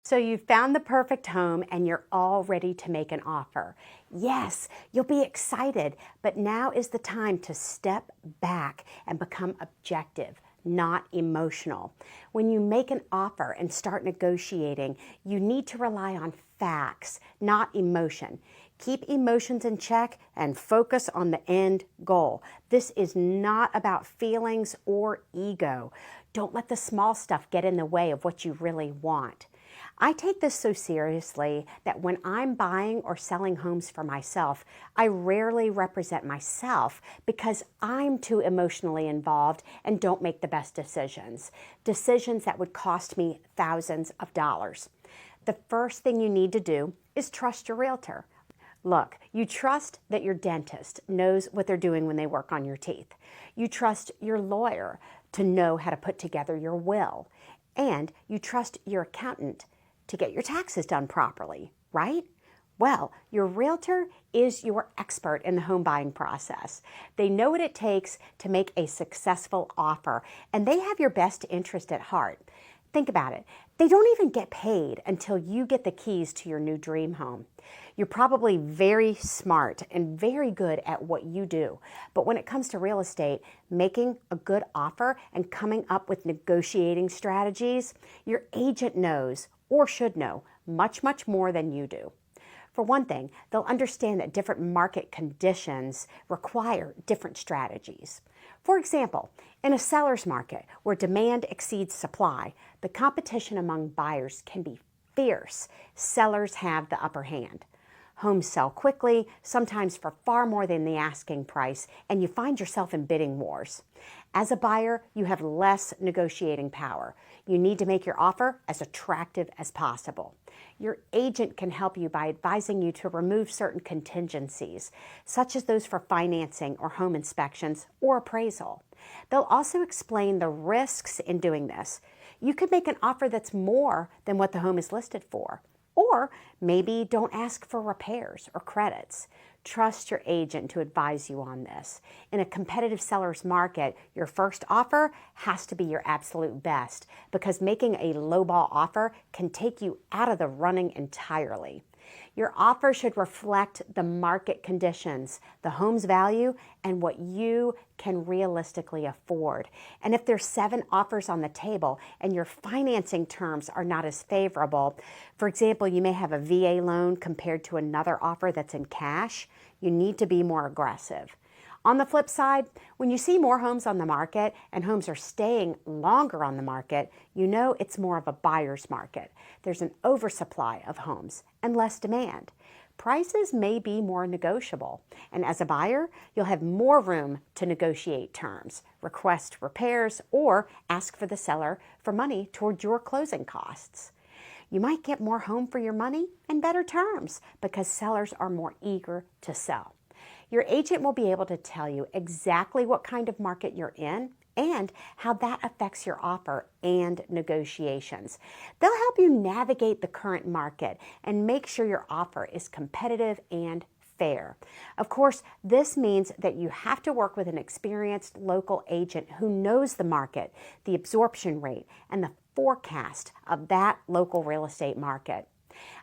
So you've found the perfect home and you're all ready to make an offer. Yes, you'll be excited, but now is the time to step back and become objective, not emotional. When you make an offer and start negotiating, you need to rely on facts, not emotion. Keep emotions in check and focus on the end goal. This is not about feelings or ego. Don't let the small stuff get in the way of what you really want. I take this so seriously that when I'm buying or selling homes for myself, I rarely represent myself because I'm too emotionally involved and don't make the best decisions. Decisions that would cost me thousands of dollars. The first thing you need to do is trust your realtor. Look, you trust that your dentist knows what they're doing when they work on your teeth. You trust your lawyer to know how to put together your will. And you trust your accountant to get your taxes done properly, right? Well, your realtor is your expert in the home buying process. They know what it takes to make a successful offer, and they have your best interest at heart. Think about it. They don't even get paid until you get the keys to your new dream home. You're probably very smart and very good at what you do. But when it comes to real estate, making a good offer and coming up with negotiating strategies, your agent knows or should know much, much more than you do. For one thing, they'll understand that different market conditions require different strategies. For example, in a seller's market where demand exceeds supply, the competition among buyers can be fierce. Sellers have the upper hand. Homes sell quickly, sometimes for far more than the asking price, and you find yourself in bidding wars. As a buyer, you have less negotiating power. You need to make your offer as attractive as possible. Your agent can help you by advising you to remove certain contingencies, such as those for financing or home inspections or appraisal. They'll also explain the risks in doing this. You could make an offer that's more than what the home is listed for. Or maybe don't ask for repairs or credits. Trust your agent to advise you on this. In a competitive seller's market, your first offer has to be your absolute best because making a lowball offer can take you out of the running entirely. Your offer should reflect the market conditions, the home's value, and what you can realistically afford. And if there's 7 offers on the table and your financing terms are not as favorable, for example, you may have a VA loan compared to another offer that's in cash, you need to be more aggressive. On the flip side, when you see more homes on the market and homes are staying longer on the market, you know it's more of a buyer's market. There's an oversupply of homes and less demand. Prices may be more negotiable, and as a buyer, you'll have more room to negotiate terms, request repairs, or ask for the seller for money toward your closing costs. You might get more home for your money and better terms because sellers are more eager to sell. Your agent will be able to tell you exactly what kind of market you're in and how that affects your offer and negotiations. They'll help you navigate the current market and make sure your offer is competitive and fair. Of course, this means that you have to work with an experienced local agent who knows the market, the absorption rate, and the forecast of that local real estate market.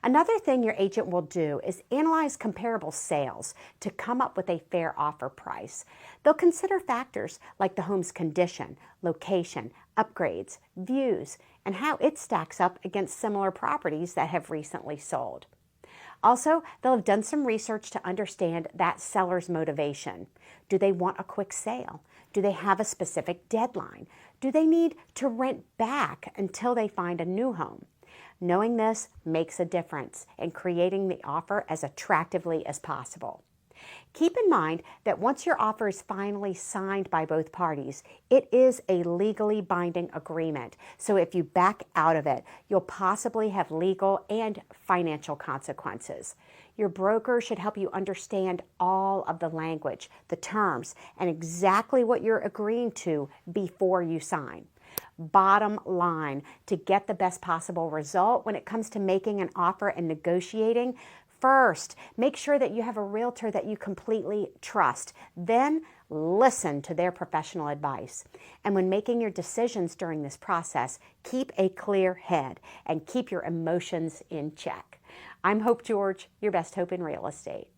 Another thing your agent will do is analyze comparable sales to come up with a fair offer price. They'll consider factors like the home's condition, location, upgrades, views, and how it stacks up against similar properties that have recently sold. Also, they'll have done some research to understand that seller's motivation. Do they want a quick sale? Do they have a specific deadline? Do they need to rent back until they find a new home? Knowing this makes a difference in creating the offer as attractively as possible. Keep in mind that once your offer is finally signed by both parties, it is a legally binding agreement. So if you back out of it, you'll possibly have legal and financial consequences. Your broker should help you understand all of the language, the terms, and exactly what you're agreeing to before you sign. Bottom line, to get the best possible result when it comes to making an offer and negotiating, first, make sure that you have a realtor that you completely trust. Then listen to their professional advice. And when making your decisions during this process, keep a clear head and keep your emotions in check. I'm Hope George, your best hope in real estate.